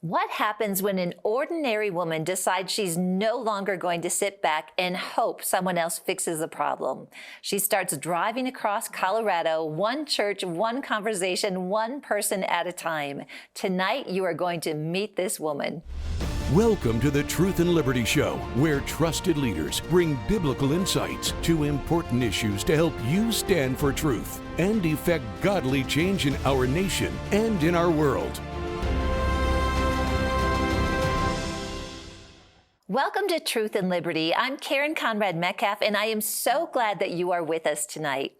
What happens when an ordinary woman decides she's no longer going to sit back and hope someone else fixes the problem? She starts driving across Colorado, one church, one conversation, one person at a time. Tonight, you are going to meet this woman. Welcome to the Truth and Liberty Show, where trusted leaders bring biblical insights to important issues to help you stand for truth and effect godly change in our nation and in our world. Welcome to Truth and Liberty. I'm Karen Conrad Metcalf, and I am so glad that you are with us tonight.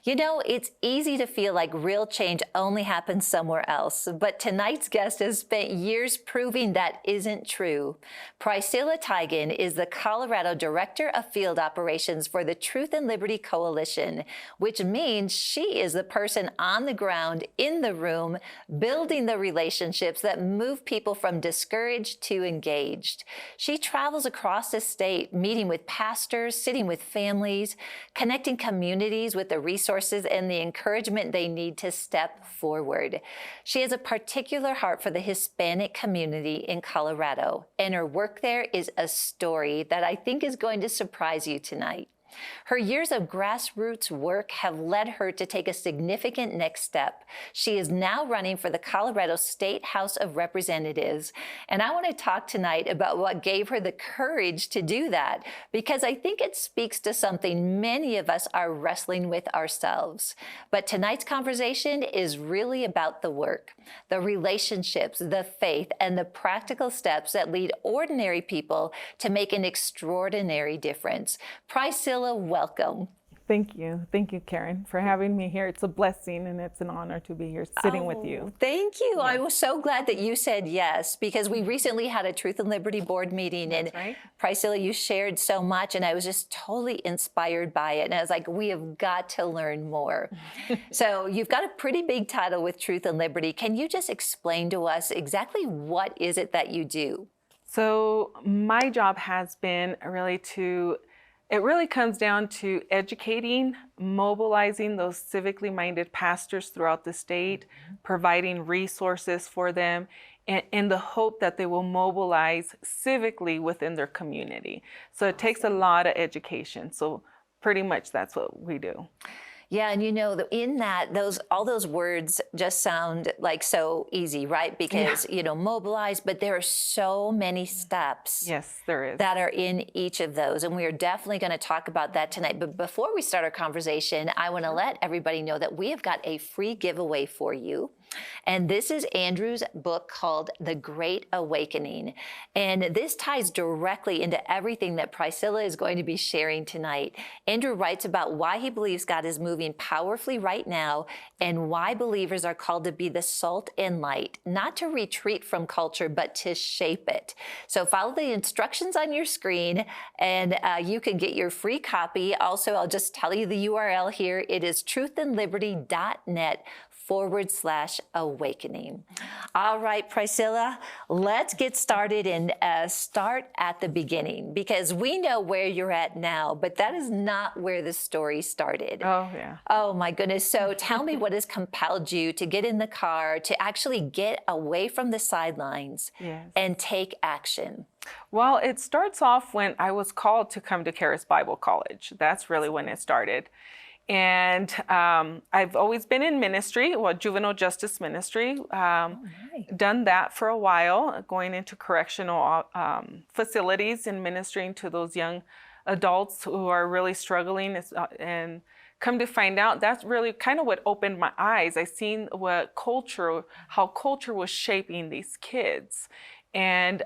You know, it's easy to feel like real change only happens somewhere else, but tonight's guest has spent years proving that isn't true. Pricella Teigen is the Colorado Director of Field Operations for the Truth and Liberty Coalition, which means she is the person on the ground, in the room, building the relationships that move people from discouraged to engaged. She travels across the state, meeting with pastors, sitting with families, connecting communities with the resources and the encouragement they need to step forward. She has a particular heart for the Hispanic community in Colorado, and her work there is a story that I think is going to surprise you tonight. Her years of grassroots work have led her to take a significant next step. She is now running for the Colorado State House of Representatives. And I want to talk tonight about what gave her the courage to do that, because I think it speaks to something many of us are wrestling with ourselves. But tonight's conversation is really about the work, the relationships, the faith, and the practical steps that lead ordinary people to make an extraordinary difference. Pricella, welcome. Thank you. Thank you, Karen, for having me here. It's a blessing and it's an honor to be here sitting with you. Thank you. Yes. I was so glad that you said yes, because we recently had a Truth and Liberty board meeting. That's and right. Pricella, you shared so much and I was just totally inspired by it. And I was like, we have got to learn more. So you've got a pretty big title with Truth and Liberty. Can you just explain to us exactly what is it that you do? So my job has been it really comes down to educating, mobilizing those civically minded pastors throughout the state, providing resources for them, and in the hope that they will mobilize civically within their community. So it takes a lot of education. So pretty much that's what we do. Yeah, and you know, in that, all those words just sound like so easy, right? Because, you know, mobilize, but there are so many steps. Yes, there is. That are in each of those. And we are definitely going to talk about that tonight. But before we start our conversation, I want to let everybody know that we have got a free giveaway for you. And this is Andrew's book called The Great Awakening. And this ties directly into everything that Pricella is going to be sharing tonight. Andrew writes about why he believes God is moving powerfully right now and why believers are called to be the salt and light, not to retreat from culture, but to shape it. So follow the instructions on your screen and you can get your free copy. Also, I'll just tell you the URL here. It is truthandliberty.net/awakening. All right, Pricella, let's get started and start at the beginning, because we know where you're at now, but that is not where the story started. Oh, yeah. Oh, my goodness. So tell me what has compelled you to get in the car, to actually get away from the sidelines and take action. Well, it starts off when I was called to come to Charis Bible College. That's really when it started. And I've always been in ministry, juvenile justice ministry, done that for a while, going into correctional facilities and ministering to those young adults who are really struggling. And come to find out, that's really kind of what opened my eyes. I seen how culture was shaping these kids. And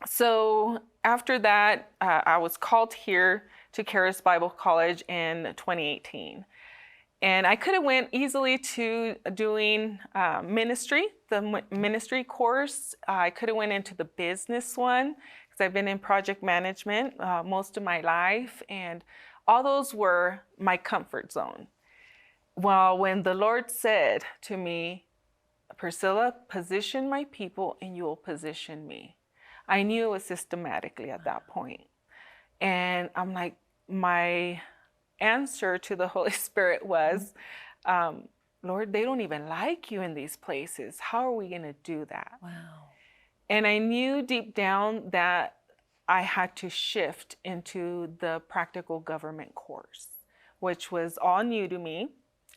so after that, I was called here to Charis Bible College in 2018. And I could have went easily to doing ministry, the ministry course. I could have went into the business one, because I've been in project management most of my life, and all those were my comfort zone. Well, when the Lord said to me, Pricella, position my people and you will position me, I knew it was systematically at that point. And I'm like, my answer to the Holy Spirit was, Lord, they don't even like you in these places. How are we going to do that? Wow. And I knew deep down that I had to shift into the practical government course, which was all new to me.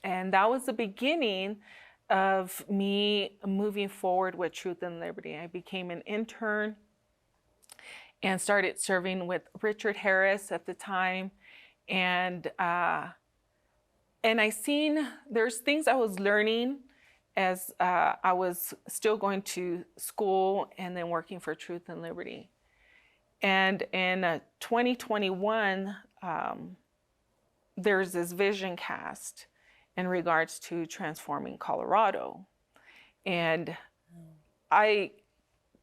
And that was the beginning of me moving forward with Truth and Liberty. I became an intern and started serving with Richard Harris at the time. And I seen there's things I was learning as I was still going to school and then working for Truth and Liberty. And in 2021, there's this vision cast in regards to transforming Colorado. And I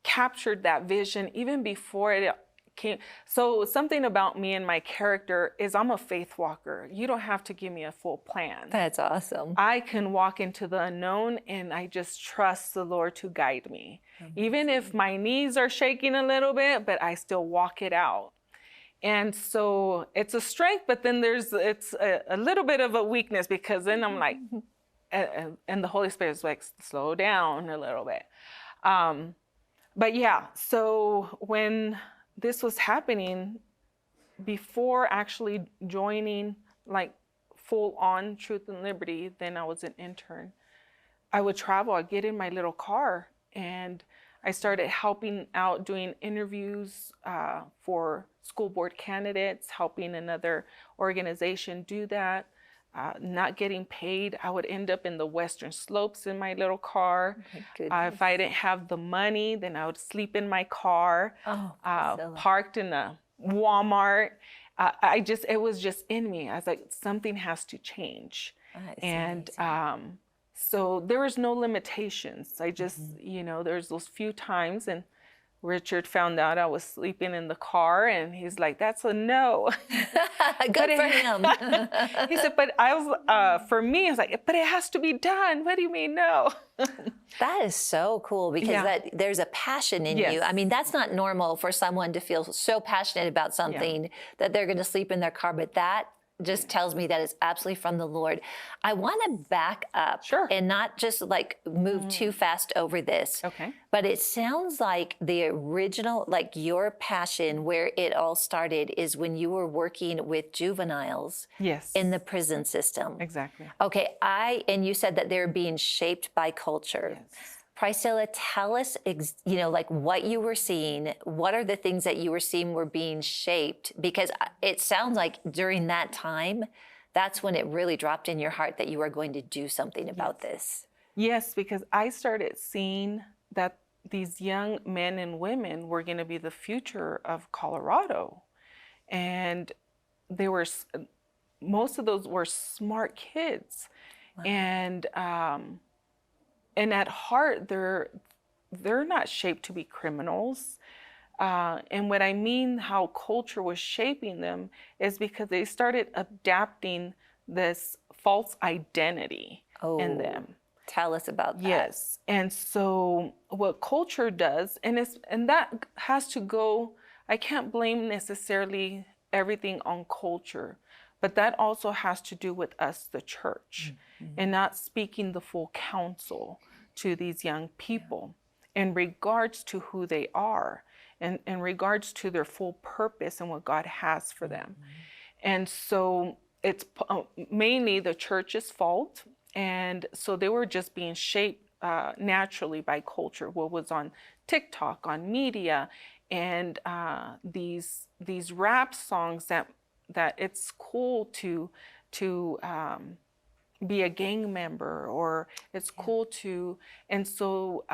captured that vision even before it came. So something about me and my character is I'm a faith walker. You don't have to give me a full plan. That's awesome. I can walk into the unknown and I just trust the Lord to guide me. Even if my knees are shaking a little bit, but I still walk it out. And so it's a strength, but then it's a little bit of a weakness, because then I'm like, and the Holy Spirit's like, slow down a little bit. But yeah, so when this was happening, before actually joining like full on Truth and Liberty, then I was an intern. I would travel, I'd get in my little car, and I started helping out doing interviews for school board candidates, helping another organization do that, not getting paid. I would end up in the Western Slopes in my little car. If I didn't have the money, then I would sleep in my car, parked in a Walmart. It was just in me. I was like, something has to change. And so there was no limitations. I just, there's those few times, and Richard found out I was sleeping in the car, and he's like, that's a no. Good for him. He said, but I was, for me, I was like, but it has to be done. What do you mean no? That is so cool, because there's a passion in you. I mean, that's not normal for someone to feel so passionate about something that they're going to sleep in their car, but that just tells me that it's absolutely from the Lord. I want to back up and not just like move too fast over this. Okay. But it sounds like the original, like your passion, where it all started is when you were working with juveniles in the prison system. Exactly. Okay. And you said that they're being shaped by culture. Yes. Pricella, tell us, like what you were seeing. What are the things that you were seeing were being shaped? Because it sounds like during that time, that's when it really dropped in your heart that you were going to do something about this. Yes, because I started seeing that these young men and women were going to be the future of Colorado. And most of those were smart kids. Wow. And at heart, they're not shaped to be criminals. And what I mean how culture was shaping them is because they started adapting this false identity in them. Tell us about that. Yes. And so what culture does, and that has to go, I can't blame necessarily everything on culture, but that also has to do with us, the church, and not speaking the full counsel to these young people in regards to who they are and in regards to their full purpose and what God has for them. And so it's mainly the church's fault. And so they were just being shaped naturally by culture, what was on TikTok, on media, and these rap songs that it's cool to be a gang member, or it's cool to, and so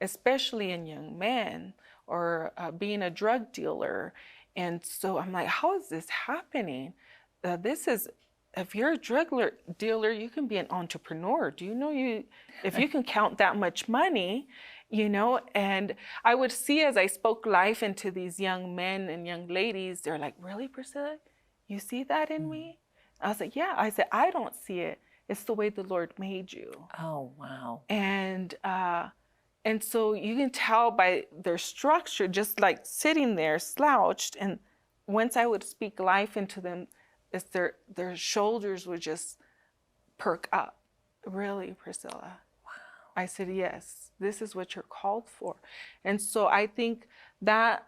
especially in young men, or being a drug dealer. And so I'm like, how is this happening? If you're a drug dealer, you can be an entrepreneur. Do you know if you can count that much money, and I would see as I spoke life into these young men and young ladies, they're like, really, Pricella? You see that in me? I was like, yeah. I said, I don't see it. It's the way the Lord made you. Oh, wow. And so you can tell by their structure, just like sitting there slouched. And once I would speak life into them, their shoulders would just perk up really, Priscilla? I said, yes, this is what you're called for. And so I think that,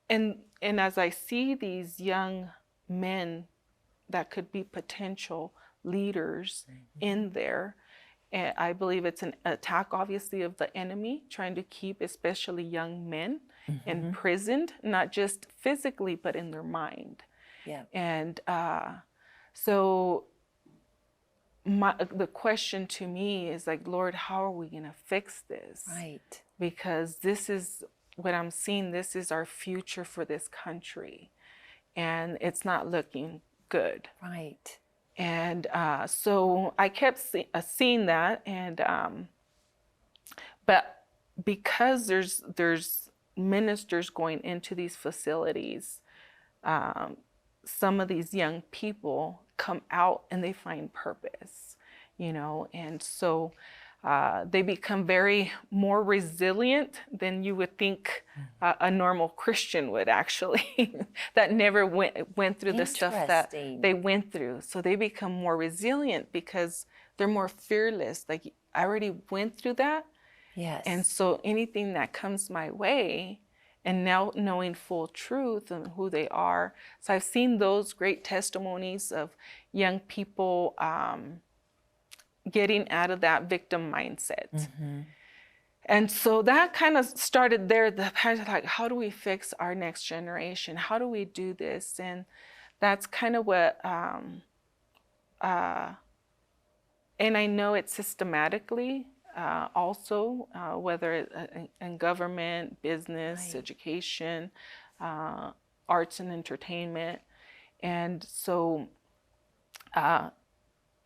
and as I see these young men that could be potential leaders in there, and I believe it's an attack, obviously, of the enemy, trying to keep especially young men imprisoned, not just physically, but in their mind. Yeah. And so the question to me is like, Lord, how are we going to fix this? Right. Because this is what I'm seeing. This is our future for this country, and it's not looking good. Right. And so I kept seeing that, and but because there's ministers going into these facilities, some of these young people come out and they find purpose, and so they become more resilient than you would think a normal Christian would, actually, that never went through the stuff that they went through. So they become more resilient because they're more fearless. Like, I already went through that. Yes. And so anything that comes my way, and now knowing full truth and who they are. So I've seen those great testimonies of young people getting out of that victim mindset. And so that kind of started there. The parents are like, how do we fix our next generation? How do we do this? And that's kind of what, and I know it's systematically also, whether in government, business, education, arts and entertainment. And so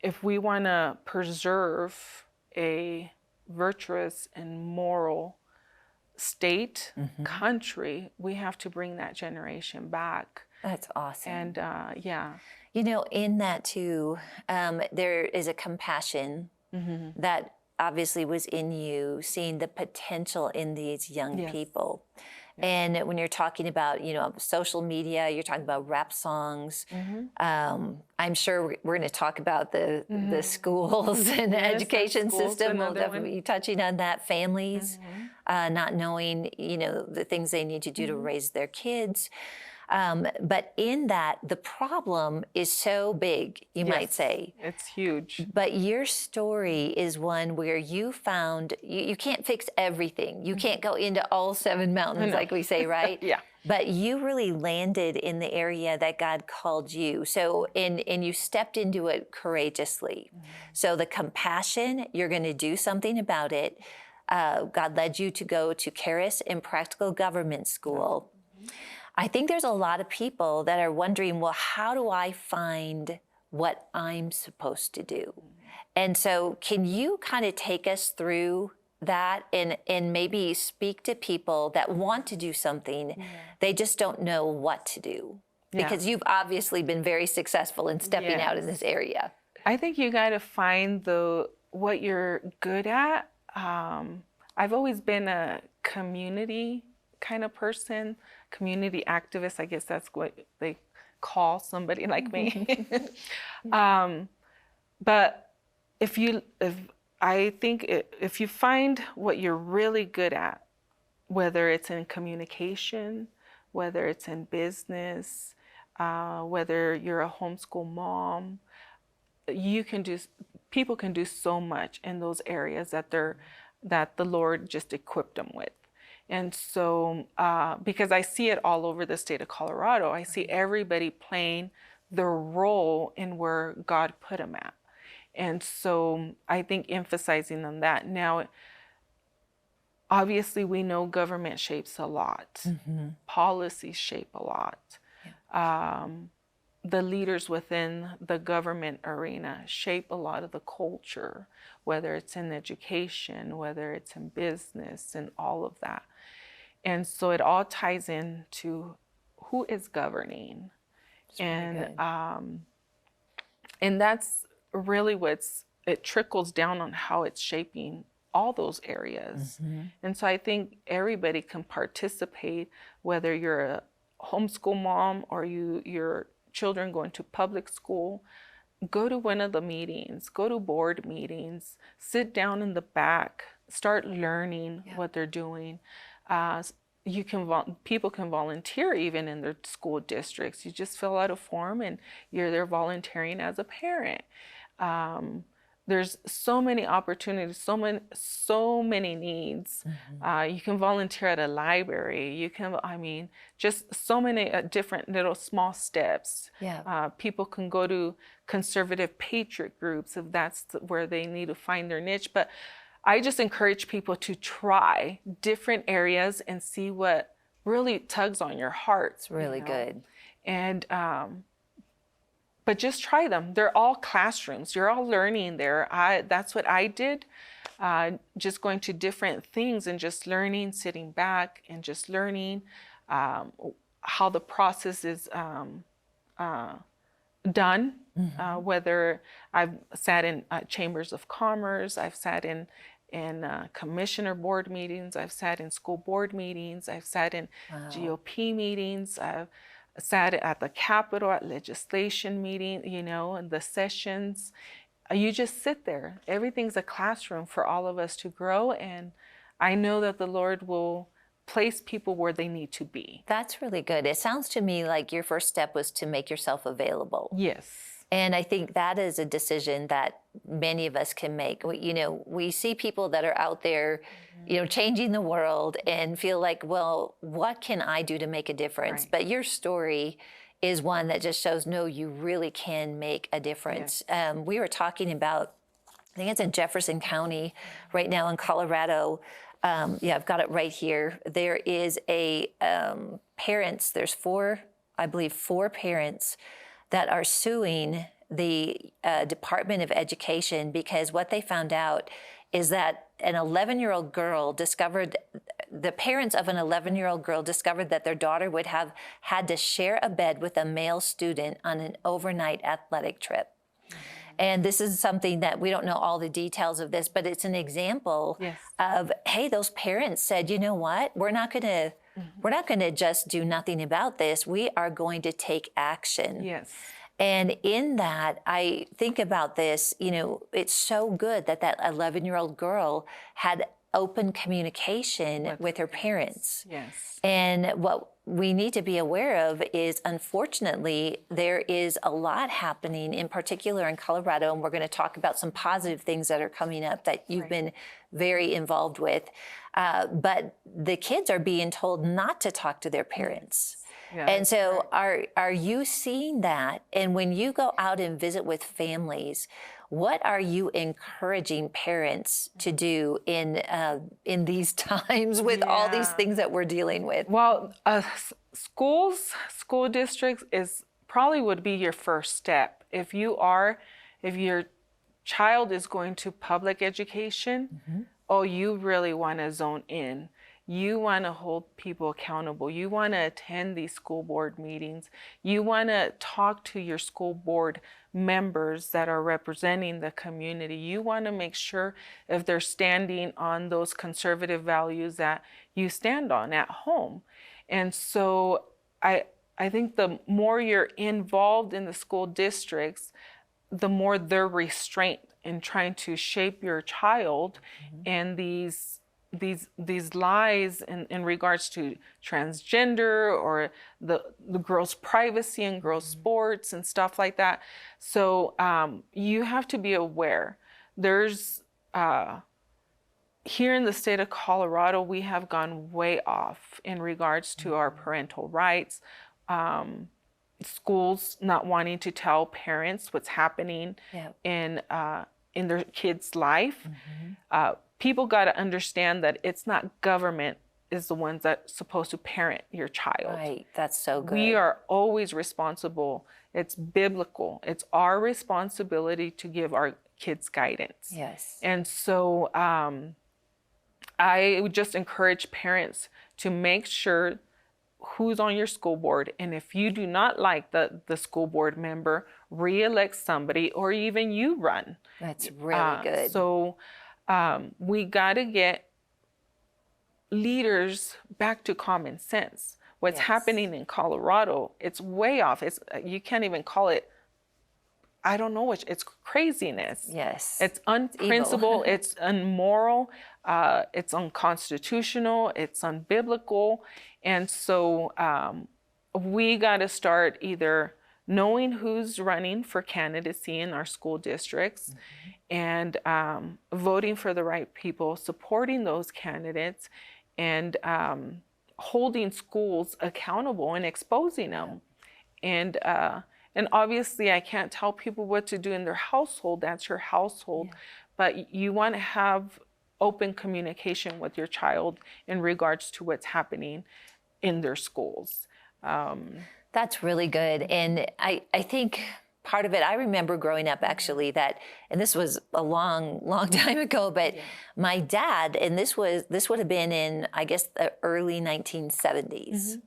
if we want to preserve a virtuous and moral state, country, we have to bring that generation back. That's awesome. And yeah. In that too, there is a compassion that obviously was in you, seeing the potential in these young people. And when you're talking about, social media, you're talking about rap songs. I'm sure we're going to talk about the schools and the education system. We'll definitely be touching on that. Families not knowing, the things they need to do to raise their kids. But in that, the problem is so big, you might say. It's huge. But your story is one where you found, you can't fix everything. You can't go into all 7 mountains, like we say, right? Yeah. But you really landed in the area that God called you. So, and you stepped into it courageously. So the compassion, you're going to do something about it. God led you to go to Charis and Practical Government School. I think there's a lot of people that are wondering, well, how do I find what I'm supposed to do? And so can you kind of take us through that and maybe speak to people that want to do something, they just don't know what to do? Because you've obviously been very successful in stepping out in this area. I think you got to find what you're good at. I've always been a community kind of person, community activist. I guess that's what they call somebody like me. But if you find what you're really good at, whether it's in communication, whether it's in business, whether you're a homeschool mom, people can do so much in those areas that the Lord just equipped them with. And so, because I see it all over the state of Colorado, I see everybody playing their role in where God put them at. And so I think emphasizing on that. Now, obviously we know government shapes a lot. Policies shape a lot. The leaders within the government arena shape a lot of the culture, whether it's in education, whether it's in business, and all of that. And so it all ties into who is governing. And that's really it trickles down on how it's shaping all those areas. And so I think everybody can participate, whether you're a homeschool mom or your children going to public school. go to one of the meetings, go to board meetings, sit down in the back, start learning what they're doing. You can people can volunteer even in their school districts. You just fill out a form and you're there volunteering as a parent. There's so many opportunities, so many needs. You can volunteer at a library. You can, I mean, just so many different little small steps. People can go to conservative patriot groups if that's where they need to find their niche. But I just encourage people to try different areas and see what really tugs on your heart. It's really good. And but just try them. They're all classrooms. You're all learning there. That's what I did. Just going to different things and just learning, sitting back and just learning how the process is done. Whether I've sat in chambers of commerce, I've sat in commissioner board meetings, I've sat in school board meetings, I've sat in GOP meetings, I've sat at the Capitol at legislation meeting, you know, and the sessions. You just sit there. Everything's a classroom for all of us to grow, and I know that the Lord will place people where they need to be. That's really good. It sounds to me like your first step was to make yourself available. Yes. And I think that is a decision that many of us can make. You know, we see people that are out there, you know, changing the world and feel like, well, what can I do to make a difference? Right. But your story is one that just shows, no, you really can make a difference. Yes. We were talking about, I think it's in Jefferson County right now in Colorado. Yeah, I've got it right here. There is a parents, there's four parents that are suing the Department of Education because what they found out is that an 11-year-old girl the parents of an 11-year-old girl discovered that their daughter would have had to share a bed with a male student on an overnight athletic trip. And this is something that we don't know all the details of this, but it's an example of, hey, those parents said, you know what, we're not going to just do nothing about this. We are going to take action. Yes. And in that, I think about this, you know, it's so good that 11-year-old girl had open communication with her parents. Yes. And what we need to be aware of is, unfortunately, there is a lot happening, in particular in Colorado, and we're going to talk about some positive things that are coming up that you've been very involved with. But the kids are being told not to talk to their parents. Yeah, and so are you seeing that? And when you go out and visit with families, what are you encouraging parents to do in these times with all these things that we're dealing with? Well, school districts probably would be your first step. If your child is going to public education, you really want to zone in. You want to hold people accountable. You want to attend these school board meetings. You want to talk to your school board members that are representing the community. You want to make sure if they're standing on those conservative values that you stand on at home. And so I think the more you're involved in the school districts, the more they're restrained in trying to shape your child and these lies in regards to transgender or the girls' privacy and girls' sports and stuff like that. So you have to be aware. There's here in the state of Colorado, we have gone way off in regards to our parental rights. Schools not wanting to tell parents what's happening in their kids' life. People got to understand that it's not government is the ones that's supposed to parent your child. Right, that's so good. We are always responsible. It's biblical. It's our responsibility to give our kids guidance. Yes. And so I would just encourage parents to make sure who's on your school board. And if you do not like the school board member, re-elect somebody, or even you run. That's really good. So we got to get leaders back to common sense. What's happening in Colorado, it's way off. You can't even call it I don't know it's craziness. Yes. It's unprincipled, it's immoral, it's unconstitutional, it's unbiblical. And so we got to start either knowing who's running for candidacy in our school districts and voting for the right people, supporting those candidates, and holding schools accountable and exposing them. And obviously, I can't tell people what to do in their household. That's your household. But you want to have open communication with your child in regards to what's happening in their schools. That's really good. And I think part of it, I remember growing up actually that, and this was a long time ago, but my dad, and this would have been in, I guess, the early 1970s.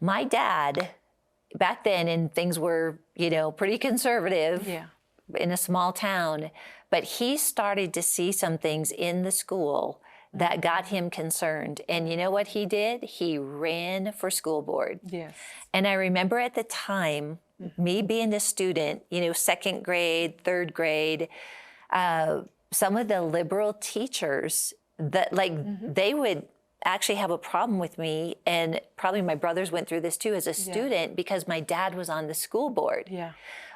My dad, back then, and things were, pretty conservative in a small town, but he started to see some things in the school that got him concerned. And you know what he did? He ran for school board. Yes. And I remember at the time, me being a student, second grade, third grade, some of the liberal teachers that they would actually have a problem with me, and probably my brothers went through this too as a student because my dad was on the school board. Yeah.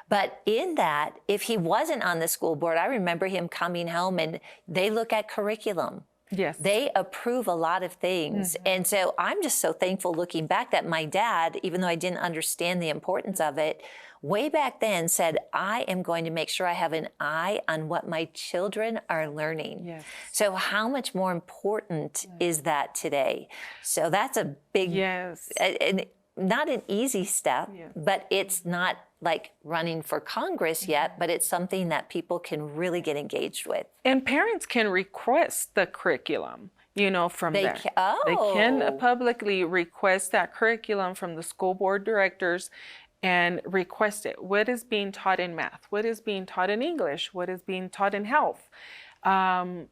But in that, if he wasn't on the school board, I remember him coming home and they look at curriculum. Yes. They approve a lot of things. And so I'm just so thankful looking back that my dad, even though I didn't understand the importance of it, way back then said, I am going to make sure I have an eye on what my children are learning. Yes. So how much more important is that today? So that's a big, and not an easy step, but it's not like running for Congress yet, but it's something that people can really get engaged with. And parents can request the curriculum, from there. They Oh. can publicly request that curriculum from the school board directors and request it. What is being taught in math? What is being taught in English? What is being taught in health?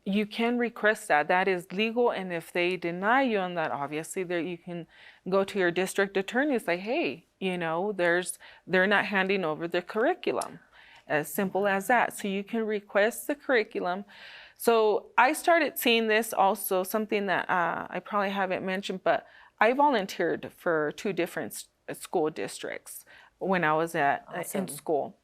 You can request that. That is legal. And if they deny you on that, obviously you can go to your district attorney and say, hey, they're not handing over the curriculum. As simple as that. So you can request the curriculum. So I started seeing this also, something that I probably haven't mentioned, but I volunteered for 2 different school districts when I was in school.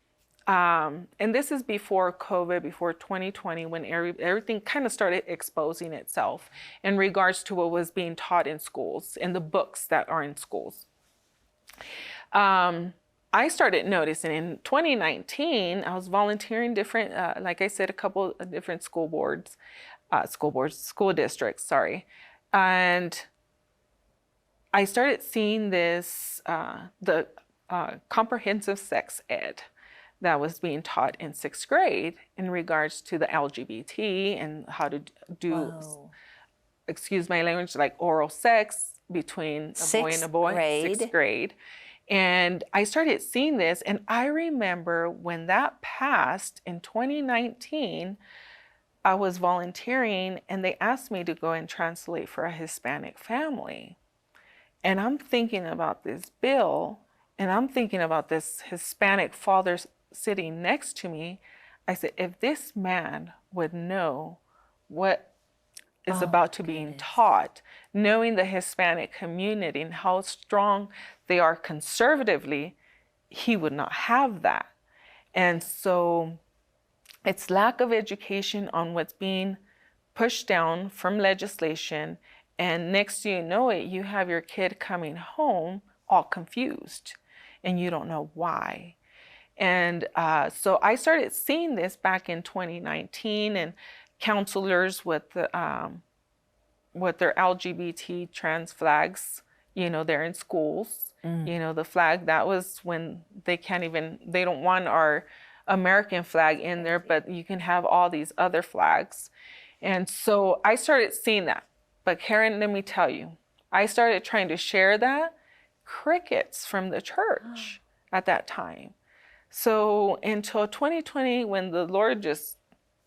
And this is before COVID, before 2020, when everything kind of started exposing itself in regards to what was being taught in schools, in the books that are in schools. I started noticing in 2019, I was volunteering different, like I said, a couple of different school districts, sorry. And I started seeing this, the comprehensive sex ed that was being taught in 6th grade in regards to the LGBT and how to do, excuse my language, like oral sex between a boy and a boy, 6th grade. And I started seeing this, and I remember when that passed in 2019, I was volunteering and they asked me to go and translate for a Hispanic family. And I'm thinking about this bill, and I'm thinking about this Hispanic father sitting next to me. I said, if this man would know what is about to be taught, knowing the Hispanic community and how strong they are conservatively, he would not have that. And so it's lack of education on what's being pushed down from legislation. And next you know it, you have your kid coming home all confused and you don't know why. And so I started seeing this back in 2019, and counselors with their LGBT trans flags, they're in schools. The flag, that was when they don't want our American flag in there, but you can have all these other flags. And so I started seeing that. But Karen, let me tell you, I started trying to share that, crickets from the church at that time. So until 2020, when the Lord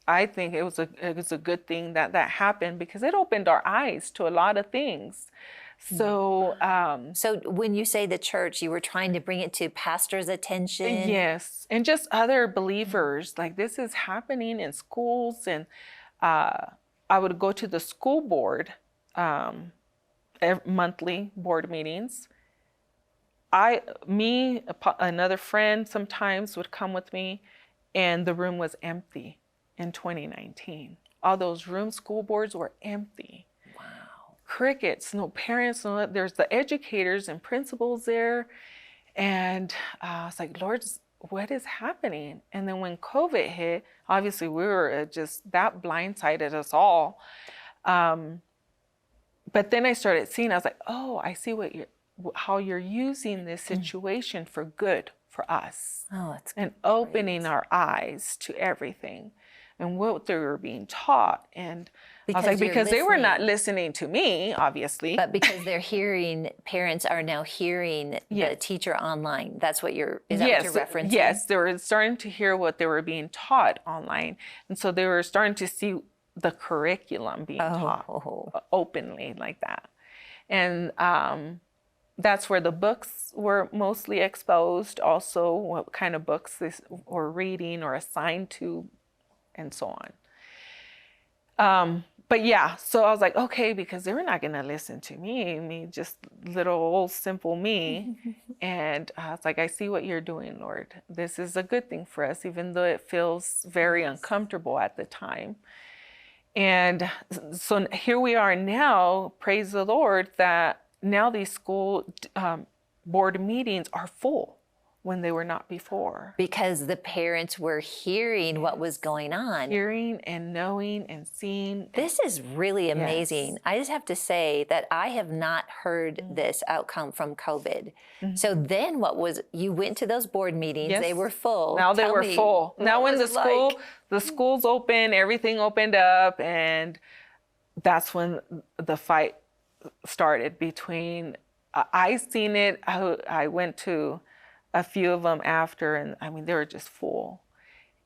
I think it was a good thing that happened, because it opened our eyes to a lot of things. So, So when you say the church, you were trying to bring it to pastors' attention? yes, and just other believers, like this is happening in schools. And I would go to the school board, monthly board meetings. Another friend sometimes would come with me, and the room was empty in 2019. All those school boards were empty. Wow. Crickets, no parents, there's the educators and principals there. And I was like, Lord, what is happening? And then when COVID hit, obviously we were that blindsided us all. But then I started seeing, I was like, oh, I see how you're using this situation for good for us. Oh, that's and opening our eyes to everything and what they were being taught. And I was like, because they were not listening to me, obviously. But because parents are now hearing the teacher online. That's what is that what you're referencing? Yes, they were starting to hear what they were being taught online. And so they were starting to see the curriculum being taught openly like that. And that's where the books were mostly exposed, also what kind of books they were reading or assigned to, and so on. But yeah, so I was like, okay, because they were not going to listen to me, just little old simple me. And I was like, I see what you're doing, Lord. This is a good thing for us, even though it feels very uncomfortable at the time. And so here we are now, praise the Lord, that now these school board meetings are full when they were not before. Because the parents were hearing what was going on. Hearing and knowing and seeing. This is really amazing. I just have to say that I have not heard this outcome from COVID. So then you went to those board meetings, they were full. Now they were full. Now when the schools opened, everything opened up, and that's when the fight started between, I seen it, I went to a few of them after, and I mean, they were just full.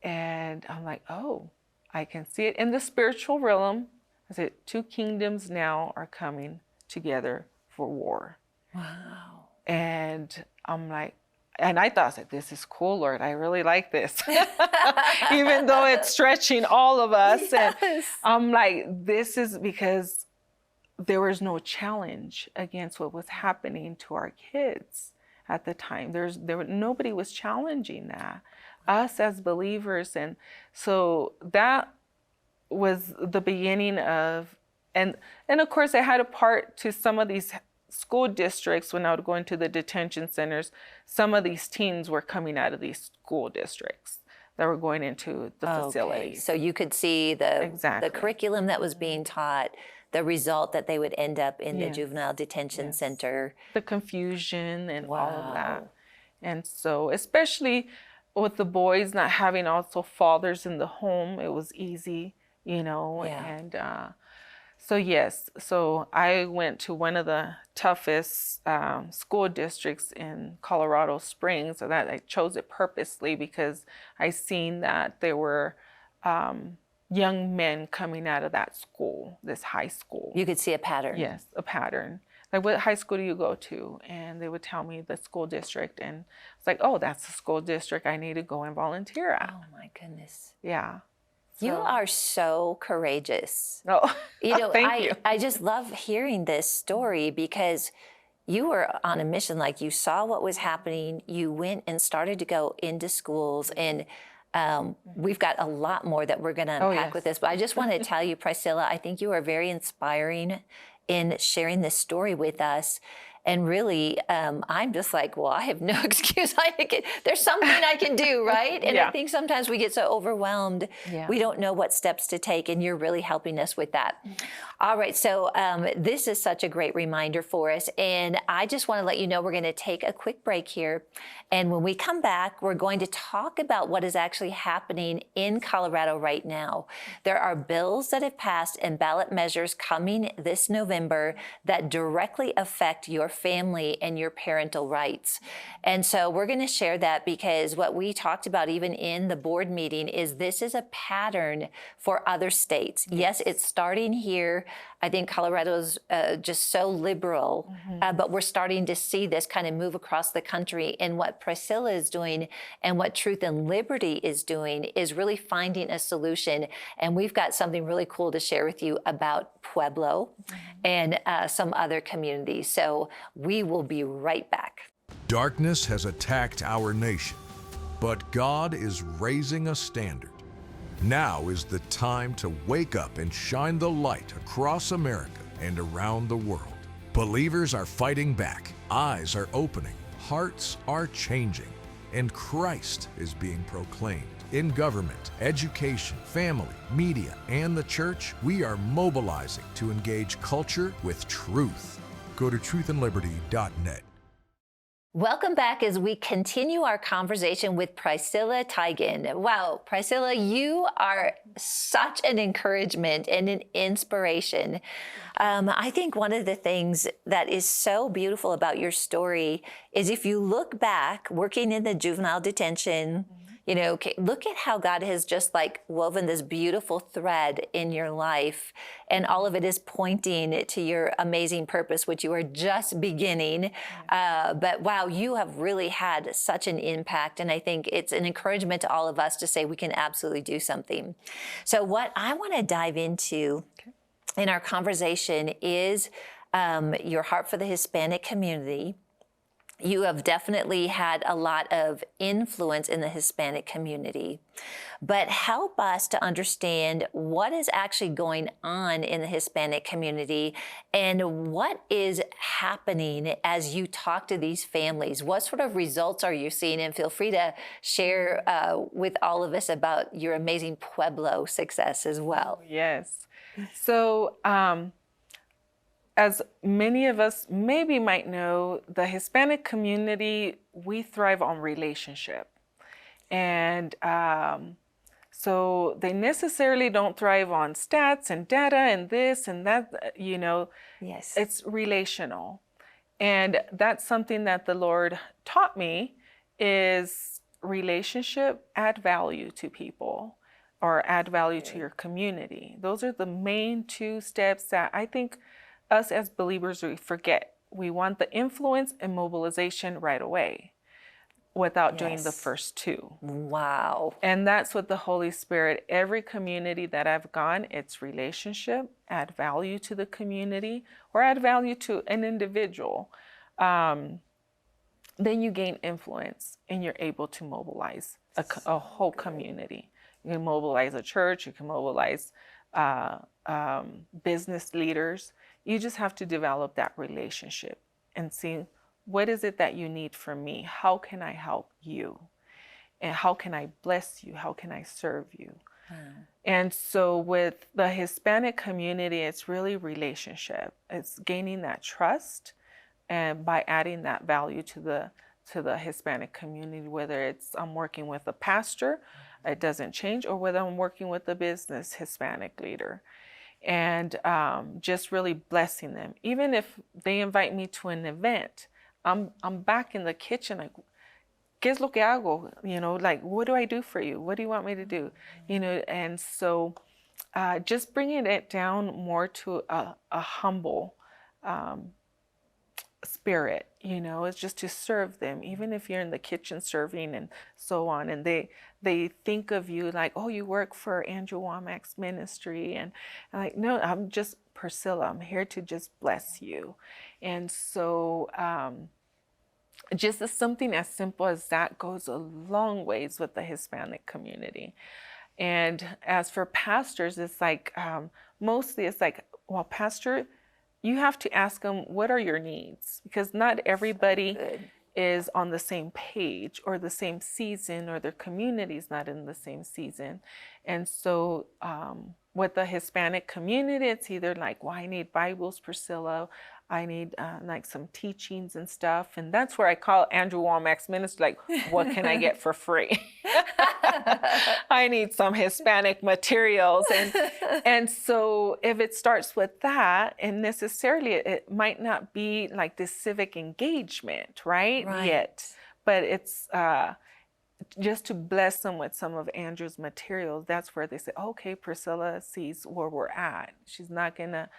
And I'm like, oh, I can see it in the spiritual realm. I said, two kingdoms now are coming together for war. Wow. And I'm like, and I thought, this is cool, Lord. I really like this. Even though it's stretching all of us. Yes. And I'm like, this is because there was no challenge against what was happening to our kids at the time. Nobody was challenging that, us as believers. And so that was the beginning of, and of course I had a part to some of these school districts. When I would go into the detention centers, some of these teens were coming out of these school districts that were going into the facilities. So you could see the curriculum that was being taught, the result that they would end up in the juvenile detention center. The confusion and all of that. And so, especially with the boys not having also fathers in the home, it was easy, and so yes. So I went to one of the toughest school districts in Colorado Springs, so that I chose it purposely because I seen that there were young men coming out of that school, this high school. You could see a pattern. Yes, a pattern. Like, what high school do you go to? And they would tell me the school district. And it's like, oh, that's the school district I need to go and volunteer at. Oh, my goodness. Yeah. You are so courageous. Oh, thank you. I just love hearing this story because you were on a mission. Like, you saw what was happening. You went and started to go into schools, and we've got a lot more that we're going to unpack with this. But I just want to tell you, Pricella, I think you are very inspiring in sharing this story with us. And really, I'm just like, well, I have no excuse. There's something I can do, right? And I think sometimes we get so overwhelmed, we don't know what steps to take, and you're really helping us with that. All right, so this is such a great reminder for us, and I just want to let you know we're going to take a quick break here, and when we come back, we're going to talk about what is actually happening in Colorado right now. There are bills that have passed and ballot measures coming this November that directly affect your family and your parental rights. And so we're going to share that because what we talked about even in the board meeting is this is a pattern for other states. Yes, it's starting here. I think Colorado's just so liberal, but we're starting to see this kind of move across the country. And what Pricella is doing and what Truth and Liberty is doing is really finding a solution. And we've got something really cool to share with you about Pueblo and some other communities. So we will be right back. Darkness has attacked our nation, but God is raising a standard. Now is the time to wake up and shine the light across America and around the world. Believers are fighting back, eyes are opening, hearts are changing, and Christ is being proclaimed. In government, education, family, media, and the church, we are mobilizing to engage culture with truth. Go to truthandliberty.net. Welcome back as we continue our conversation with Pricella Teigen. Wow, Pricella, you are such an encouragement and an inspiration. I think one of the things that is so beautiful about your story is if you look back, working in the juvenile detention, you know, look at how God has just like woven this beautiful thread in your life, and all of it is pointing to your amazing purpose, which you are just beginning. But wow, you have really had such an impact, and I think it's an encouragement to all of us to say we can absolutely do something. So what I want to dive into in our conversation is your heart for the Hispanic community. You have definitely had a lot of influence in the Hispanic community, but help us to understand what is actually going on in the Hispanic community and what is happening as you talk to these families. What sort of results are you seeing? And feel free to share with all of us about your amazing Pueblo success as well. Yes. So, as many of us maybe might know, the Hispanic community, we thrive on relationship. And so they necessarily don't thrive on stats and data and this and that, you know. Yes. It's relational. And that's something that the Lord taught me is relationship, add value to people or add value to your community. Those are the main two steps that I think us as believers, we forget. We want the influence and mobilization right away without doing the first two. Wow. And that's what the Holy Spirit, every community that I've gone, it's relationship, add value to the community or add value to an individual. Then you gain influence and you're able to mobilize a whole community. You can mobilize a church, you can mobilize business leaders. You just have to develop that relationship and see what is it that you need from me? How can I help you? And how can I bless you? How can I serve you? And so with the Hispanic community, it's really relationship. It's gaining that trust and by adding that value to the Hispanic community, whether it's I'm working with a pastor, it doesn't change, or whether I'm working with a business Hispanic leader. And just really blessing them. Even if they invite me to an event, I'm back in the kitchen like, ¿qué es lo que hago? You know, like, what do I do for you? What do you want me to do? You know, and so just bringing it down more to a humble spirit, you know, it's just to serve them, even if you're in the kitchen serving and so on, and they think of you like, oh, you work for Andrew Womack's ministry, and I'm like, no, I'm just Pricella, I'm here to just bless you. And so just as something as simple as that goes a long ways with the Hispanic community. And as for pastors, it's like mostly it's like, well, pastor, you have to ask them, what are your needs? Because not everybody is on the same page or the same season, or their community is not in the same season. And so with the Hispanic community, it's either like, well, I need Bibles, Pricella. I need like some teachings and stuff. And that's where I call Andrew Womack's ministry, like, what can I get for free? I need some Hispanic materials. And so if it starts with that, and necessarily it might not be like this civic engagement, right? Yet, but it's just to bless them with some of Andrew's materials. That's where they say, okay, Pricella sees where we're at. She's not gonna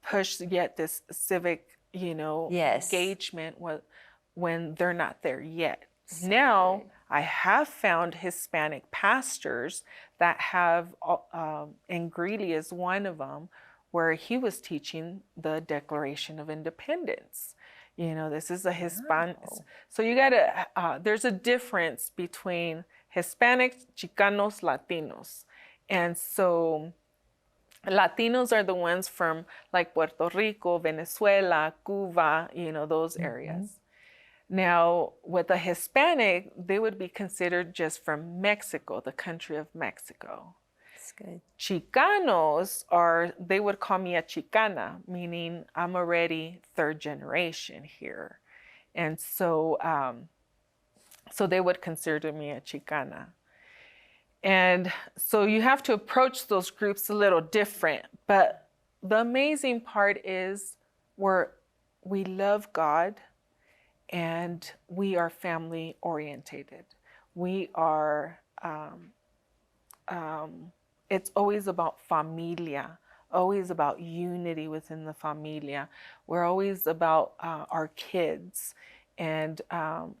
push yet this civic, Yes. engagement when they're not there yet. Now, I have found Hispanic pastors that have, and Greeley is one of them, where he was teaching the Declaration of Independence. This is a Hispanic. So you gotta, there's a difference between Hispanics, Chicanos, Latinos. And so Latinos are the ones from like Puerto Rico, Venezuela, Cuba, those areas. Now, with a Hispanic, they would be considered just from Mexico, the country of Mexico. That's good. Chicanos they would call me a Chicana, meaning I'm already third generation here. And so, so they would consider me a Chicana. And so you have to approach those groups a little different. But the amazing part is we love God and we are family orientated. We are, it's always about familia, always about unity within the familia. We're always about our kids, and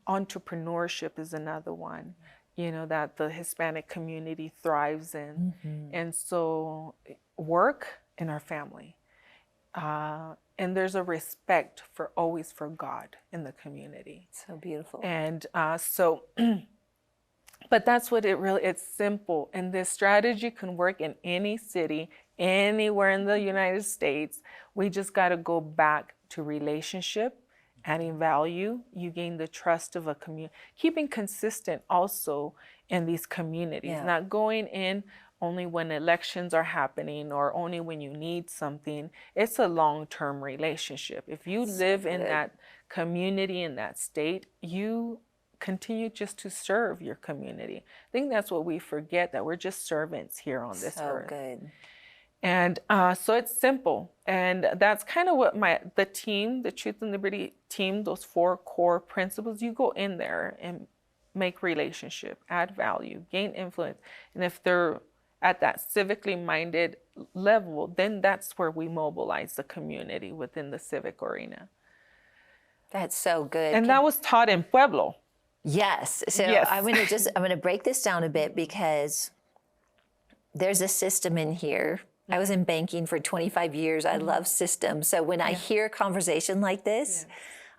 entrepreneurship is another one, that the Hispanic community thrives in. And so work in our family. And there's a respect always for God in the community. So beautiful. And but that's what it's simple. And this strategy can work in any city, anywhere in the United States. We just got to go back to relationship, adding value. You gain the trust of a community, keeping consistent also in these communities, not going in only when elections are happening or only when you need something. It's a long-term relationship. If you live in that community, in that state, you continue just to serve your community. I think that's what we forget, that we're just servants here on this earth. So good. And so it's simple. And that's kind of what the team, the Truth and Liberty team, those 4 core principles, you go in there and make relationship, add value, gain influence. And if they're at that civically minded level, then that's where we mobilize the community within the civic arena. That's so good. And that was taught in Pueblo. Yes. So Yes. I'm going to break this down a bit, because there's a system in here. I was in banking for 25 years. I love systems. So when I hear a conversation like this,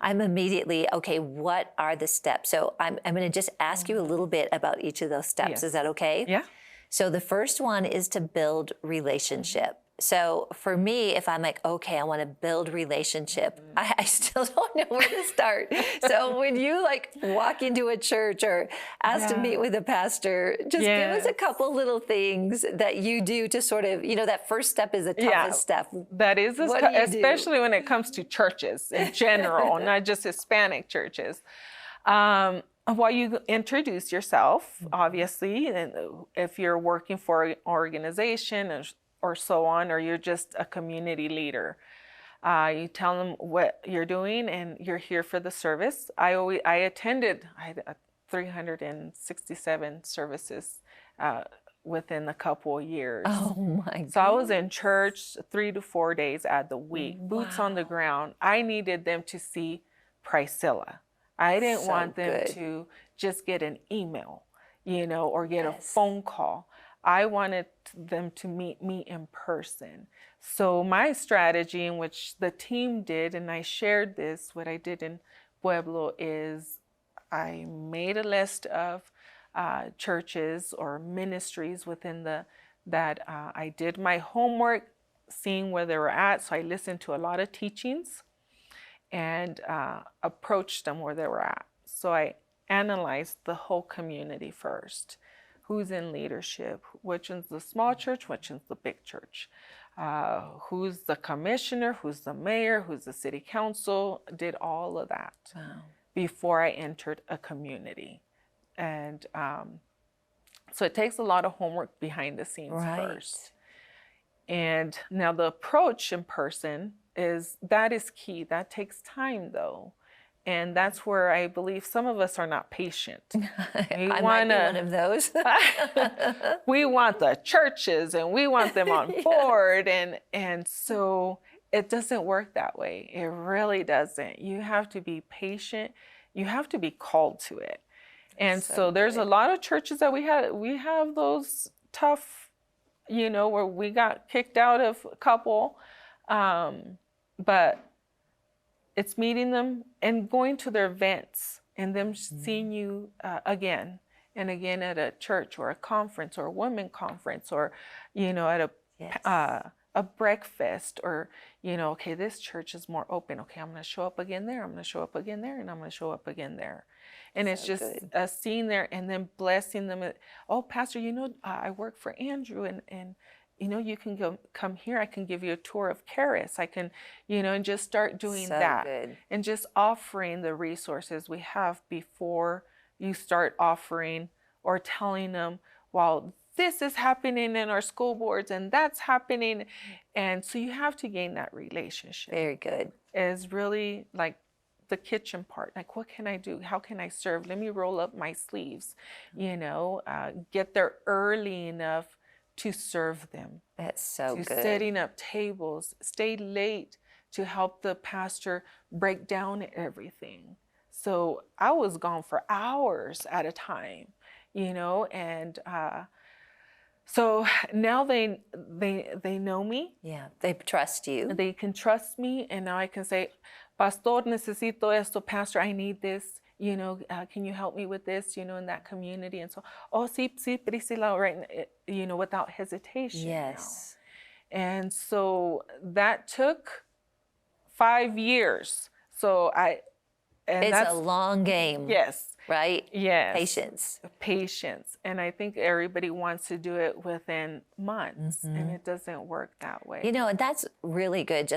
I'm immediately, okay, what are the steps? So I'm going to just ask you a little bit about each of those steps. Is that okay? Yeah. So the first one is to build relationship. So for me, if I'm like, okay, I want to build relationship, I still don't know where to start. So when you like walk into a church or ask to meet with a pastor, just give us a couple little things that you do to sort of, that first step is the toughest step. That is, especially when it comes to churches in general, not just Hispanic churches. While you introduce yourself, obviously, and if you're working for an organization or so on, or you're just a community leader, you tell them what you're doing and you're here for the service. I attended 367 services within a couple of years. Oh my God. So I was in church 3 to 4 days out of the week, boots on the ground. I needed them to see Pricella. I didn't want them to just get an email, or get a phone call. I wanted them to meet me in person. So my strategy, in which the team did, and I shared this, what I did in Pueblo, is I made a list of churches or ministries within that I did my homework, seeing where they were at. So I listened to a lot of teachings and approached them where they were at. So I analyzed the whole community first. Who's in leadership? Which one's the small church? Which one's the big church? Who's the commissioner? Who's the mayor? Who's the city council? Did all of that before I entered a community. And so it takes a lot of homework behind the scenes first. And now the approach in person is key. That takes time though. And that's where I believe some of us are not patient. I might be one of those. We want the churches and we want them on board. And so it doesn't work that way. It really doesn't. You have to be patient. You have to be called to it. And so there's a lot of churches that we have those tough, where we got kicked out of a couple. But it's meeting them and going to their events and them seeing you again and again at a church or a conference or a women conference or, at a breakfast or, okay, this church is more open. Okay, I'm going to show up again there. I'm going to show up again there, and I'm going to show up again there. And it's just seeing there and then blessing them. Oh, Pastor, I work for Andrew and you can come here. I can give you a tour of Charis. I can, and just start doing that. And just offering the resources we have before you start offering or telling them, well, this is happening in our school boards and that's happening. And so you have to gain that relationship. Very good. Is really like the kitchen part. Like, what can I do? How can I serve? Let me roll up my sleeves, get there early enough to serve them. That's so good. Setting up tables, stay late to help the pastor break down everything. So I was gone for hours at a time, and so now they know me. Yeah, they trust you. They can trust me, and now I can say, Pastor, necesito esto. Pastor, I need this. Can you help me with this? In that community, and so, sí, Pricella, right? Without hesitation. Yes. And so that took 5 years. So it's a long game. Yes. Right? Yes. Patience. And I think everybody wants to do it within months, and it doesn't work that way. And that's really good.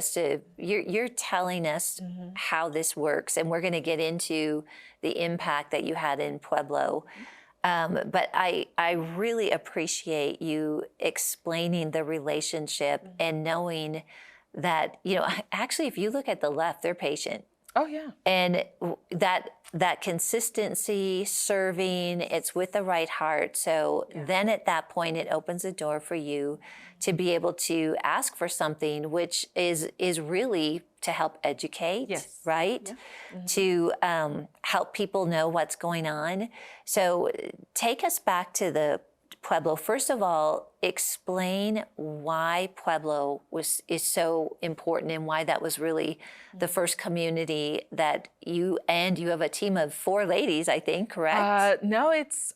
You're telling us how this works, and we're going to get into the impact that you had in Pueblo. But I really appreciate you explaining the relationship and knowing that, actually, if you look at the left, they're patient. Oh, yeah. And that consistency, serving, it's with the right heart. So then at that point, it opens a door for you to be able to ask for something, which is really to help educate, right? Yeah. To help people know what's going on. So take us back to the Pueblo. First of all, explain why Pueblo is so important and why that was really the first community that you have a team of 4 ladies, I think, correct? No, it's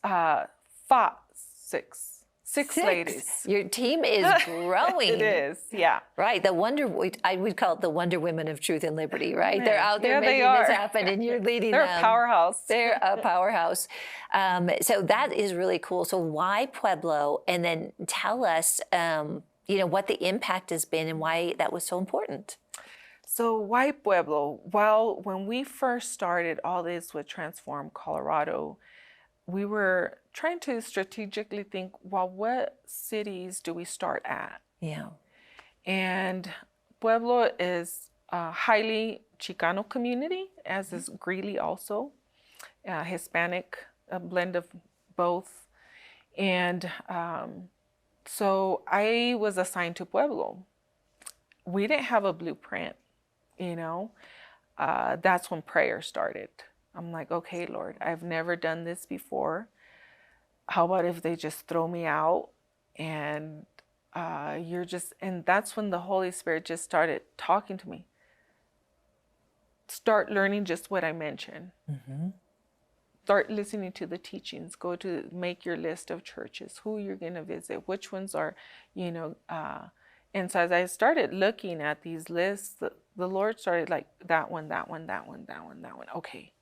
6 ladies. Your team is growing. It is, yeah. Right, I would call it the Wonder Women of Truth and Liberty, right? They're out there making this happen, and you're leading them. They're a powerhouse. They're a powerhouse. So that is really cool. So why Pueblo? And then tell us, what the impact has been and why that was so important. So why Pueblo? Well, when we first started all this with Transform Colorado, we were trying to strategically think, well, what cities do we start at? Yeah. And Pueblo is a highly Chicano community, as is Greeley also, Hispanic, a blend of both. And so I was assigned to Pueblo. We didn't have a blueprint, That's when prayer started. I'm like, okay, Lord, I've never done this before. How about if they just throw me out and and that's when the Holy Spirit just started talking to me. Start learning just what I mentioned. Start listening to the teachings. Make your list of churches, who you're going to visit, which ones are, and so as I started looking at these lists, the Lord started like, that one. Okay.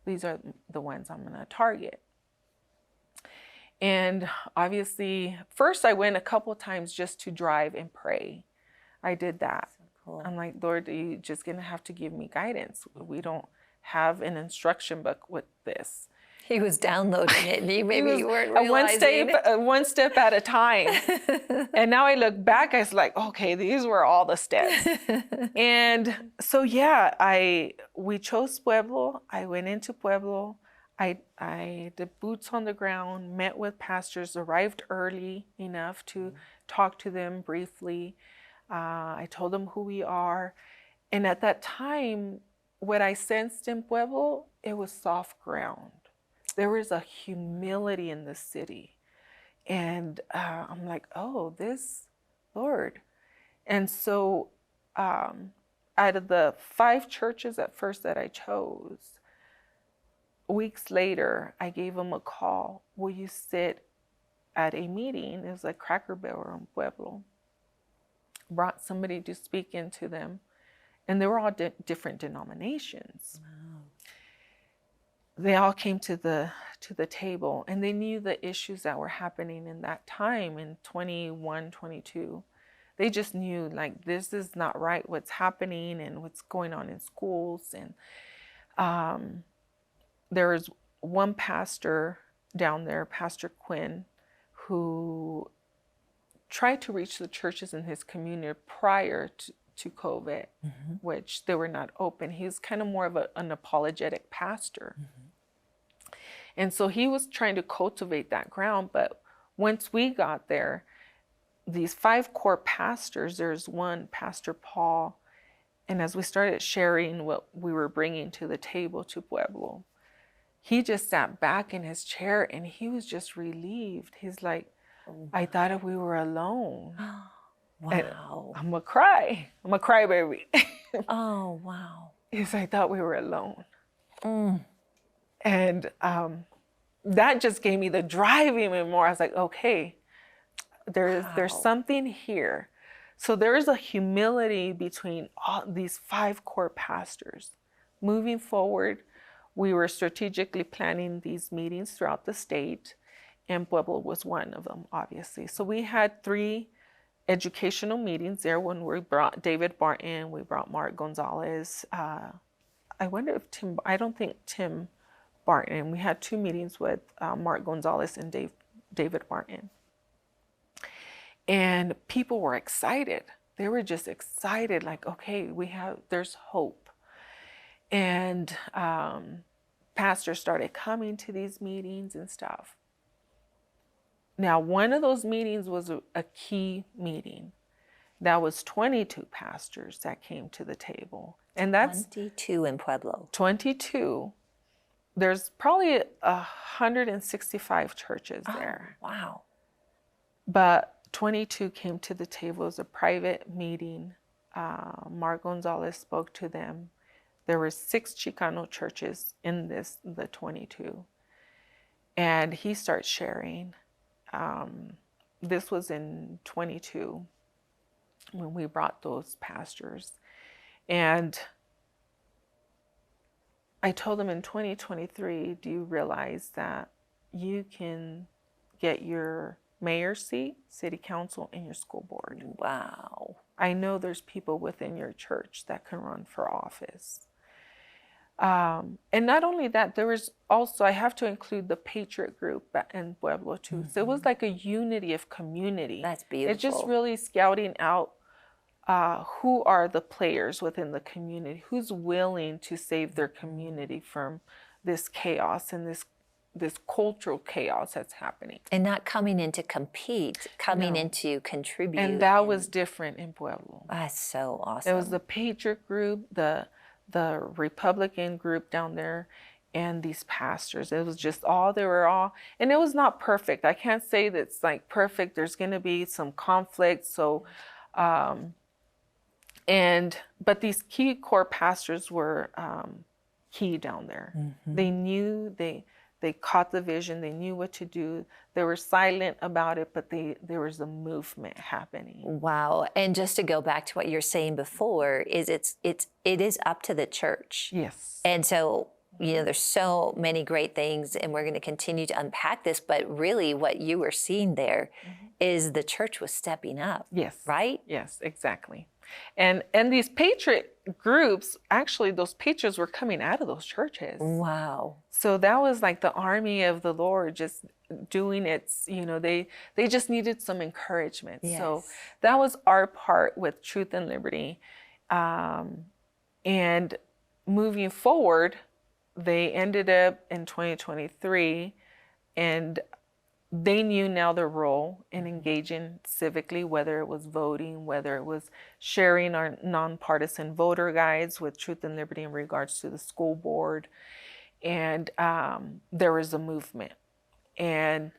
These are the ones I'm going to target. And obviously, first I went a couple times just to drive and pray. I did that. So cool. I'm like, Lord, you're just going to have to give me guidance. We don't have an instruction book with this. He was downloading it, and you weren't realizing. One step at a time. And now I look back, I was like, okay, these were all the steps. And so, we chose Pueblo. I went into Pueblo. I did boots on the ground, met with pastors, arrived early enough to talk to them briefly. I told them who we are. And at that time, what I sensed in Pueblo, it was soft ground. There was a humility in the city. And I'm like, oh, this Lord. And so out of the 5 churches at first that I chose, weeks later, I gave them a call. Will you sit at a meeting? It was like Cracker Barrel in Pueblo. Brought somebody to speak into them. And they were all different denominations. Wow. They all came to the table, and they knew the issues that were happening in that time in 21, 22. They just knew, like, this is not right, what's happening and what's going on in schools. And there was one pastor down there, Pastor Quinn, who tried to reach the churches in his community prior to COVID, which they were not open. He was kind of more of an apologetic pastor. And so he was trying to cultivate that ground. But once we got there, these 5 core pastors, there's one, Pastor Paul, and as we started sharing what we were bringing to the table to Pueblo, he just sat back in his chair and he was just relieved. He's like, I thought we were alone. Wow. And I'm gonna cry. I'm a crybaby. Oh, wow. Is I thought we were alone. And that just gave me the drive even more. I was like, okay, there's something here. So there is a humility between all these 5 core pastors. Moving forward, we were strategically planning these meetings throughout the state, and Pueblo was one of them, obviously. So we had 3 educational meetings there when we brought David Barton, we brought Mark Gonzalez. I wonder if I don't think Tim Barton. We had 2 meetings with Mark Gonzalez and David Barton. And people were excited. They were just excited, like, okay, there's hope. And pastors started coming to these meetings and stuff. Now, one of those meetings was a key meeting. That was 22 pastors that came to the table. And that's 22 in Pueblo. 22. There's probably 165 churches there. Wow. But 22 came to the table. It was a private meeting. Mark Gonzalez spoke to them. There were 6 Chicano churches in the 22. And he starts sharing. This was in 22 when we brought those pastors. And I told them in 2023, do you realize that you can get your mayor's seat, city council, and your school board? Wow. I know there's people within your church that can run for office. And not only that, there was also, I have to include the Patriot group in Pueblo too. So it was like a unity of community. That's beautiful. It's just really scouting out who are the players within the community, who's willing to save their community from this chaos and this cultural chaos that's happening. And not coming in to compete, coming in to contribute. And that was different in Pueblo. That's so awesome. It was the Patriot group, the Republican group down there, and these pastors. It was just they were all, and it was not perfect. I can't say that it's like perfect. There's going to be some conflict. So, but these key core pastors were key down there. They knew, they caught the vision. They knew what to do. They were silent about it, but there was a movement happening. Wow. And just to go back to what you're saying before, it is up to the church. Yes. And so, there's so many great things, and we're going to continue to unpack this, but really what you were seeing there is the church was stepping up. Yes. Right? Yes, exactly. And these patriot groups, actually those patriots were coming out of those churches. Wow. So that was like the army of the Lord just doing its, they just needed some encouragement. Yes. So that was our part with Truth and Liberty. And moving forward, they ended up in 2023, and they knew now their role in engaging civically, whether it was voting, whether it was sharing our nonpartisan voter guides with Truth and Liberty in regards to the school board. And there was a movement. And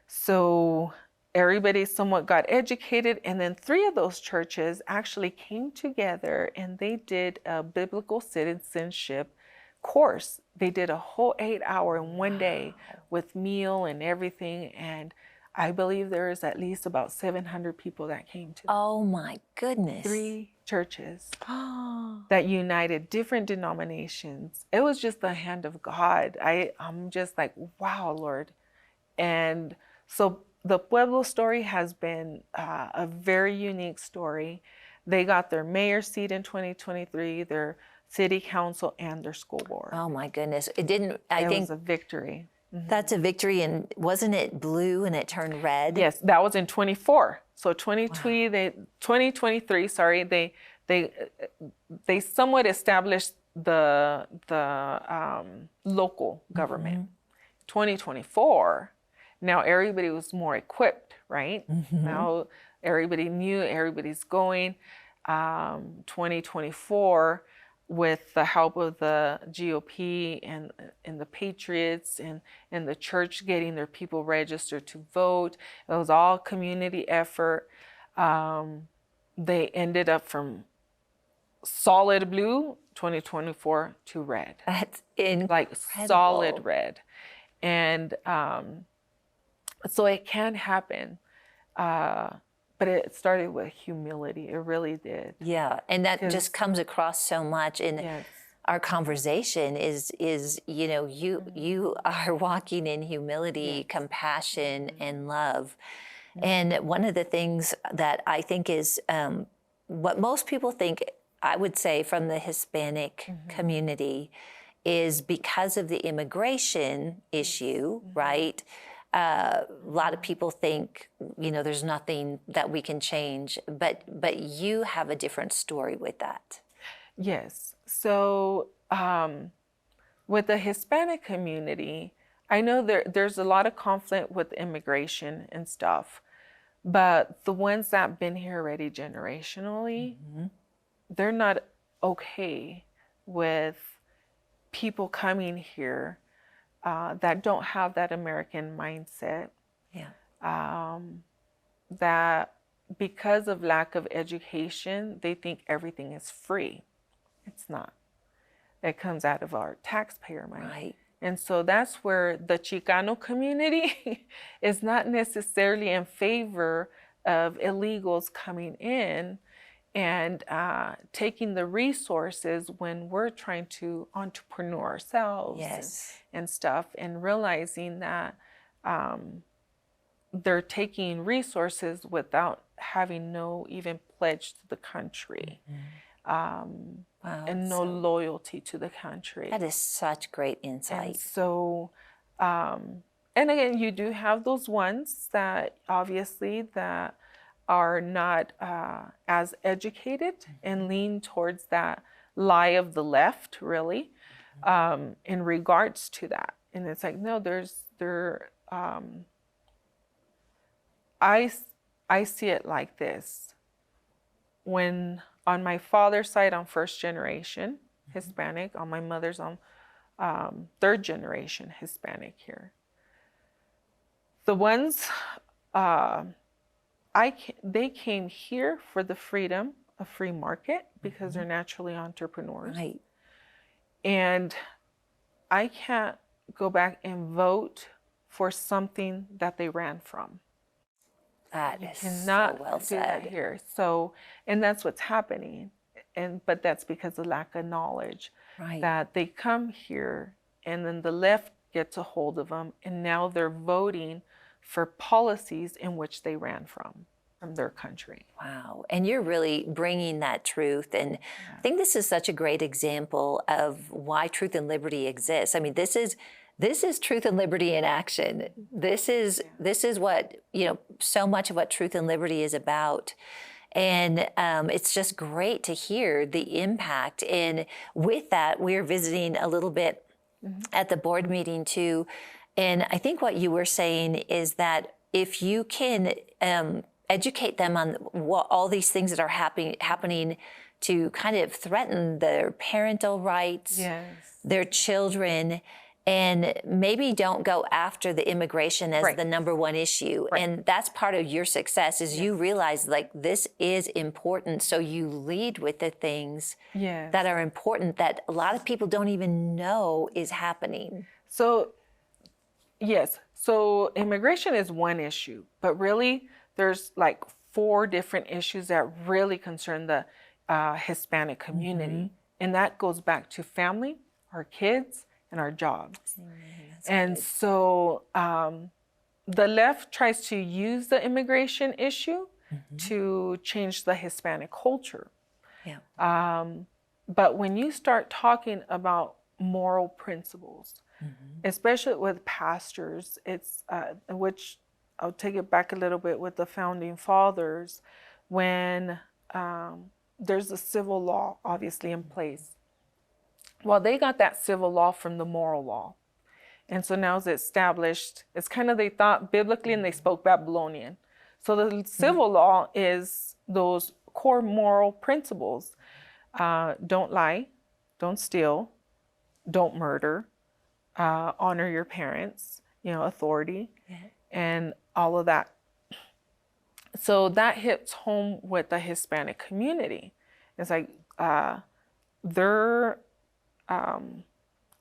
so everybody somewhat got educated. And then 3 of those churches actually came together and they did a biblical citizenship course. They did a whole 8-hour in one day with meal and everything. And I believe there is at least about 700 people that came to Oh my goodness. 3 churches that united different denominations. It was just the hand of God. I'm just like, wow, Lord. And so the Pueblo story has been a very unique story. They got their mayor seat in 2023, their city council, and their school board. Oh my goodness. It didn't, I It think was a victory. that's a victory. And wasn't it blue and it turned red? Yes, that was in 24. So 2023, sorry, they somewhat established the local government. 2024, now everybody was more equipped, right? Now everybody knew, everybody's going. 2024, with the help of the GOP and the Patriots and the church getting their people registered to vote. It was all community effort. They ended up from solid blue 2024 to red. That's incredible. Like solid red. And so it can happen. But it started with humility. It really did. Yeah, and that just comes across so much in Yes. our conversation is you know, you are walking in humility, compassion, and love. And one of the things that I think is what most people think, I would say, from the Hispanic community is because of the immigration issue, right? A lot of people think, you know, there's nothing that we can change, but you have a different story with that. Yes. So with the Hispanic community, I know there's a lot of conflict with immigration and stuff, but the ones that have been here already generationally, they're not okay with people coming here that don't have that American mindset. Yeah. That because of lack of education, they think everything is free. It's not. It comes out of our taxpayer money. Right. And so that's where the Chicano community is not necessarily in favor of illegals coming in and taking the resources when we're trying to entrepreneur ourselves. Yes. and stuff, and realizing that they're taking resources without having no even pledge to the country. Wow, And no loyalty to the country. that is such great insight. And so, and again, you do have those ones that obviously that are not as educated and lean towards that lie of the left, really, in regards to that. And it's like, no, I see it like this. When on my father's side, I'm first generation Hispanic. On my mother's, I'm third generation Hispanic here. The ones, they came here for the freedom of free market because they're naturally entrepreneurs. Right. And I can't go back and vote for something that they ran from. That is Cannot so well do that said. here. So, and that's what's happening. But that's because of lack of knowledge. Right. That they come here and then the left gets a hold of them, and now they're voting for policies in which they ran from their country. Wow. And you're really bringing that truth. And I think this is such a great example of why Truth and Liberty exists. I mean, this is Truth and Liberty in action. This is what, you know, so much of what Truth and Liberty is about. And it's just great to hear the impact. And with that, we're visiting a little bit at the board meeting too. And I think what you were saying is that if you can educate them on what, all these things that are happening to kind of threaten their parental rights, Yes. their children, and maybe don't go after the immigration as Right. the number one issue. Right. And that's part of your success is you realize like this is important. So you lead with the things Yes. that are important that a lot of people don't even know is happening. So, yes. So immigration is one issue, but really there's like 4 different issues that really concern the Hispanic community. And that goes back to family, our kids, and our jobs. And so the left tries to use the immigration issue to change the Hispanic culture. Yeah. But when you start talking about moral principles, especially with pastors, it's which I'll take it back a little bit with the founding fathers, when there's a civil law obviously in place. Well, they got that civil law from the moral law. And so now it's established, it's kind of, they thought biblically and they spoke Babylonian. So the civil law is those core moral principles. Don't lie, don't steal, don't murder, honor your parents, authority, and all of that. So that hits home with the Hispanic community. It's like they're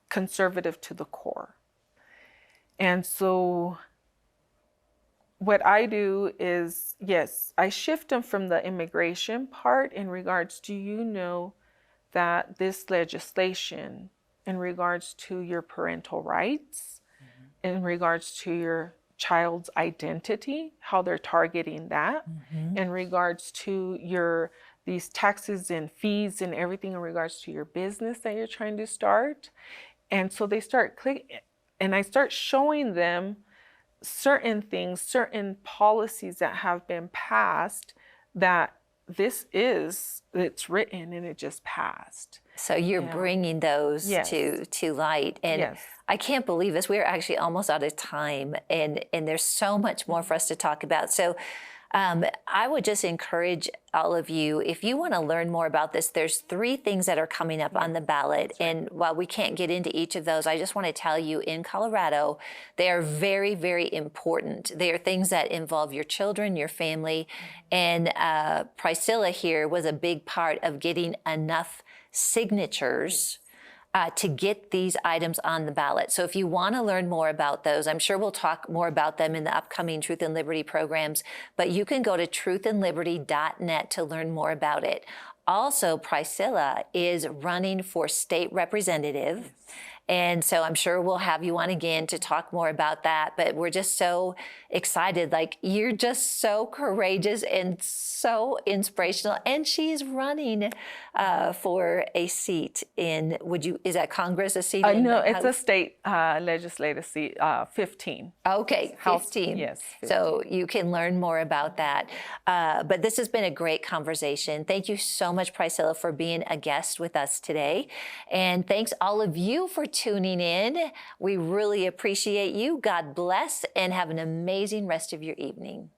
conservative to the core. And so what I do is, yes, I shift them from the immigration part in regards to, that this legislation in regards to your parental rights, in regards to your child's identity, how they're targeting that, in regards to these taxes and fees and everything in regards to your business that you're trying to start. And so they start clicking, and I start showing them certain things, certain policies that have been passed that it's written and it just passed. So you're bringing those to light. And I can't believe this. We're actually almost out of time, and there's so much more for us to talk about. So I would just encourage all of you, if you want to learn more about this, there's 3 things that are coming up on the ballot. And while we can't get into each of those, I just want to tell you in Colorado, they are very, very important. They are things that involve your children, your family. And Pricella here was a big part of getting enough signatures to get these items on the ballot. So if you want to learn more about those, I'm sure we'll talk more about them in the upcoming Truth and Liberty programs, but you can go to truthandliberty.net to learn more about it. Also, Pricella is running for state representative. And so I'm sure we'll have you on again to talk more about that. But we're just so excited. Like, you're just so courageous and so inspirational. And she's running for a seat in, is that Congress, a seat? No, it's a state legislative seat, 15. Okay, 15. Yes. 15. So you can learn more about that. But this has been a great conversation. Thank you so much, Pricella, for being a guest with us today. And thanks all of you for tuning in. We really appreciate you. God bless, and have an amazing rest of your evening.